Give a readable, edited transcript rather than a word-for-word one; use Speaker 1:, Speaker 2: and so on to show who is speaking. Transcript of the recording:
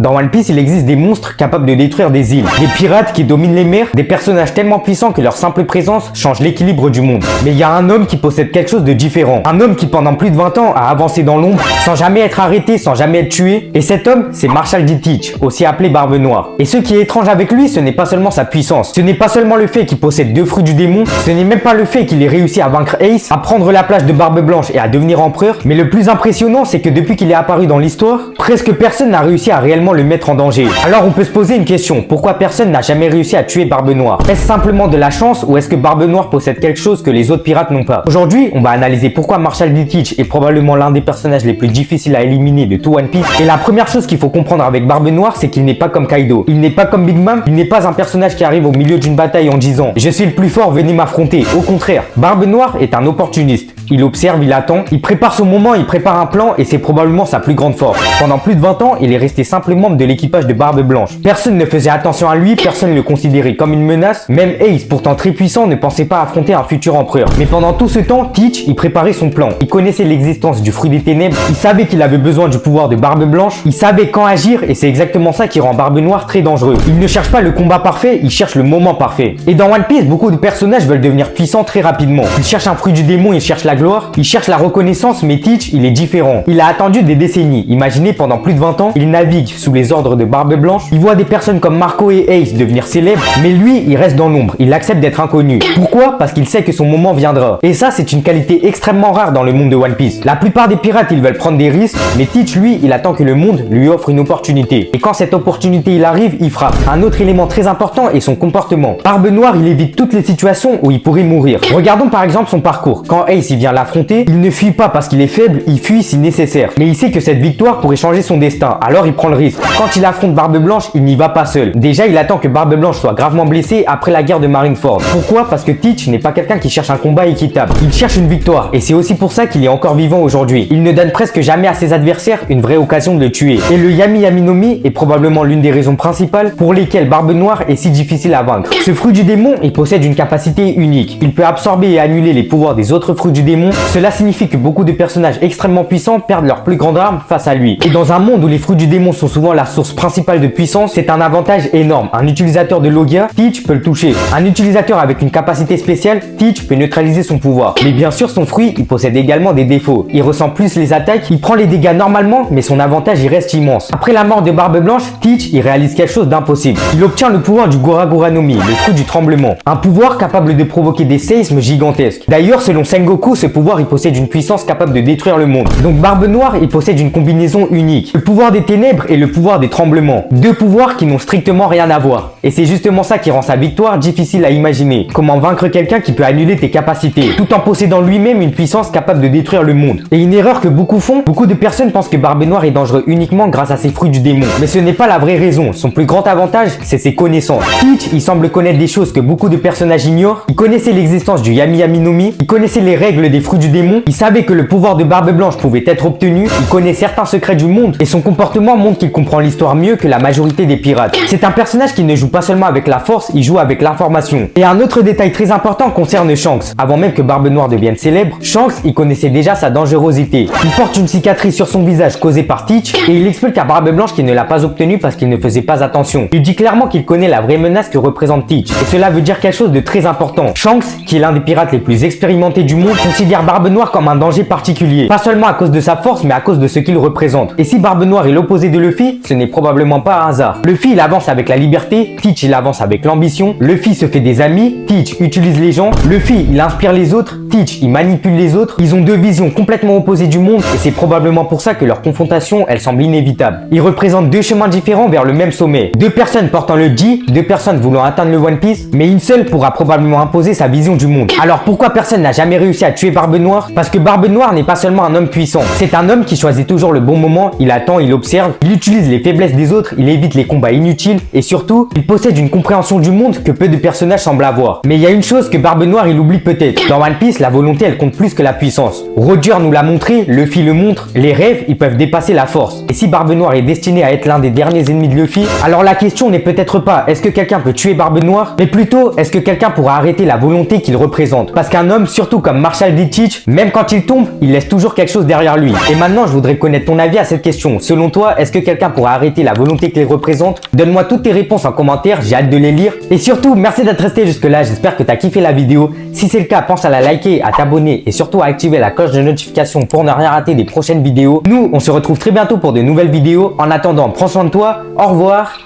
Speaker 1: Dans One Piece, il existe des monstres capables de détruire des îles, des pirates qui dominent les mers, des personnages tellement puissants que leur simple présence change l'équilibre du monde. Mais il y a un homme qui possède quelque chose de différent. Un homme qui pendant plus de 20 ans a avancé dans l'ombre, sans jamais être arrêté, sans jamais être tué. Et cet homme, c'est Marshall D. Teach, aussi appelé Barbe Noire. Et ce qui est étrange avec lui, ce n'est pas seulement sa puissance. Ce n'est pas seulement le fait qu'il possède 2 fruits du démon. Ce n'est même pas le fait qu'il ait réussi à vaincre Ace, à prendre la place de Barbe Blanche et à devenir empereur. Mais le plus impressionnant, c'est que depuis qu'il est apparu dans l'histoire, presque personne n'a réussi à réellement le mettre en danger. Alors on peut se poser une question, pourquoi personne n'a jamais réussi à tuer Barbe Noire? Est-ce simplement de la chance ou est-ce que Barbe Noire possède quelque chose que les autres pirates n'ont pas? Aujourd'hui, on va analyser pourquoi Marshall D. Teach est probablement l'un des personnages les plus difficiles à éliminer de tout One Piece. Et la première chose qu'il faut comprendre avec Barbe Noire, c'est qu'il n'est pas comme Kaido. Il n'est pas comme Big Mom, il n'est pas un personnage qui arrive au milieu d'une bataille en disant « Je suis le plus fort, venez m'affronter ». Au contraire, Barbe Noire est un opportuniste. Il observe, il attend, il prépare son moment, il prépare un plan et c'est probablement sa plus grande force. Pendant plus de 20 ans, il est resté simple membre de l'équipage de Barbe Blanche. Personne ne faisait attention à lui, personne ne le considérait comme une menace. Même Ace, pourtant très puissant, ne pensait pas affronter un futur empereur. Mais pendant tout ce temps, Teach, il préparait son plan. Il connaissait l'existence du fruit des ténèbres, il savait qu'il avait besoin du pouvoir de Barbe Blanche, il savait quand agir et c'est exactement ça qui rend Barbe Noire très dangereux. Il ne cherche pas le combat parfait, il cherche le moment parfait. Et dans One Piece, beaucoup de personnages veulent devenir puissants très rapidement. Ils cherchent un fruit du démon, ils cherchent la gloire, ils cherchent la reconnaissance, mais Teach, il est différent. Il a attendu des décennies. Imaginez, pendant plus de 20 ans, il navigue sous les ordres de Barbe Blanche. Il voit des personnes comme Marco et Ace devenir célèbres, mais lui, il reste dans l'ombre. Il accepte d'être inconnu. Pourquoi? Parce qu'il sait que son moment viendra. Et ça, c'est une qualité extrêmement rare dans le monde de One Piece. La plupart des pirates, ils veulent prendre des risques, mais Teach, lui, il attend que le monde lui offre une opportunité. Et quand cette opportunité, il arrive, il frappe. Un autre élément très important est son comportement. Barbe Noire, il évite toutes les situations où il pourrait mourir. Regardons par exemple son parcours. Quand Ace, il vient l'affronter, il ne fuit pas parce qu'il est faible, il fuit si nécessaire. Mais il sait que cette victoire pourrait changer son destin, alors il prend le risque. Quand il affronte Barbe Blanche, il n'y va pas seul. Déjà, il attend que Barbe Blanche soit gravement blessée après la guerre de Marineford. Pourquoi? Parce que Teach n'est pas quelqu'un qui cherche un combat équitable. Il cherche une victoire, et c'est aussi pour ça qu'il est encore vivant aujourd'hui. Il ne donne presque jamais à ses adversaires une vraie occasion de le tuer. Et le Yami Yami no Mi est probablement l'une des raisons principales pour lesquelles Barbe Noire est si difficile à vaincre. Ce fruit du démon, il possède une capacité unique. Il peut absorber et annuler les pouvoirs des autres fruits du démon. Cela signifie que beaucoup de personnages extrêmement puissants perdent leur plus grande arme face à lui. Et dans un monde où les fruits du démon sont souvent la source principale de puissance, c'est un avantage énorme. Un utilisateur de Logia, Teach peut le toucher. Un utilisateur avec une capacité spéciale, Teach peut neutraliser son pouvoir. Mais bien sûr, son fruit, il possède également des défauts. Il ressent plus les attaques, il prend les dégâts normalement, mais son avantage, il reste immense. Après la mort de Barbe Blanche, Teach, il réalise quelque chose d'impossible. Il obtient le pouvoir du Gora Gora no Mi, le fruit du tremblement. Un pouvoir capable de provoquer des séismes gigantesques. D'ailleurs, selon Sengoku, ce pouvoir, il possède une puissance capable de détruire le monde. Donc Barbe Noire, il possède une combinaison unique. Le pouvoir des ténèbres et le pouvoir des tremblements. Deux pouvoirs qui n'ont strictement rien à voir. Et c'est justement ça qui rend sa victoire difficile à imaginer. Comment vaincre quelqu'un qui peut annuler tes capacités, tout en possédant lui-même une puissance capable de détruire le monde. Et une erreur que beaucoup font, beaucoup de personnes pensent que Barbe Noire est dangereux uniquement grâce à ses fruits du démon. Mais ce n'est pas la vraie raison. Son plus grand avantage, c'est ses connaissances. Teach, il semble connaître des choses que beaucoup de personnages ignorent. Il connaissait l'existence du Yami Yami no Mi. Il connaissait les règles des fruits du démon. Il savait que le pouvoir de Barbe Blanche pouvait être obtenu. Il connaît certains secrets du monde. Et son comportement montre qu'il comprend l'histoire mieux que la majorité des pirates. C'est un personnage qui ne joue pas seulement avec la force, il joue avec l'information. Et un autre détail très important concerne Shanks. Avant même que Barbe Noire devienne célèbre, Shanks, il connaissait déjà sa dangerosité. Il porte une cicatrice sur son visage causée par Teach et il explique à Barbe Blanche qu'il ne l'a pas obtenue parce qu'il ne faisait pas attention. Il dit clairement qu'il connaît la vraie menace que représente Teach. Et cela veut dire quelque chose de très important. Shanks, qui est l'un des pirates les plus expérimentés du monde, considère Barbe Noire comme un danger particulier. Pas seulement à cause de sa force, mais à cause de ce qu'il représente. Et si Barbe Noire est l'opposé de Luffy, ce n'est probablement pas un hasard. Luffy, il avance avec la liberté, Teach, il avance avec l'ambition, Luffy se fait des amis, Teach utilise les gens, Luffy, il inspire les autres, Teach, il manipule les autres. Ils ont deux visions complètement opposées du monde et c'est probablement pour ça que leur confrontation, elle semble inévitable. Ils représentent deux chemins différents vers le même sommet. Deux personnes portant le G, deux personnes voulant atteindre le One Piece, mais une seule pourra probablement imposer sa vision du monde. Alors pourquoi personne n'a jamais réussi à tuer Barbe Noire? Parce que Barbe Noire n'est pas seulement un homme puissant, c'est un homme qui choisit toujours le bon moment, il attend, il observe, il utilise les faiblesses des autres, il évite les combats inutiles et surtout, il possède une compréhension du monde que peu de personnages semblent avoir. Mais il y a une chose que Barbe Noire il oublie peut-être. Dans One Piece, la volonté elle compte plus que la puissance. Roger nous l'a montré, Luffy le montre, les rêves ils peuvent dépasser la force. Et si Barbe Noire est destiné à être l'un des derniers ennemis de Luffy, alors la question n'est peut-être pas est-ce que quelqu'un peut tuer Barbe Noire, mais plutôt est-ce que quelqu'un pourra arrêter la volonté qu'il représente. Parce qu'un homme, surtout comme Marshall D. Teach, même quand il tombe, il laisse toujours quelque chose derrière lui. Et maintenant, je voudrais connaître ton avis à cette question. Selon toi, est-ce que quelqu'un faire pour arrêter la volonté qu'ils représentent? Donne-moi toutes tes réponses en commentaire, j'ai hâte de les lire. Et surtout, merci d'être resté jusque là, j'espère que tu as kiffé la vidéo. Si c'est le cas, pense à la liker, à t'abonner et surtout à activer la cloche de notification pour ne rien rater des prochaines vidéos. Nous, on se retrouve très bientôt pour de nouvelles vidéos. En attendant, prends soin de toi, au revoir.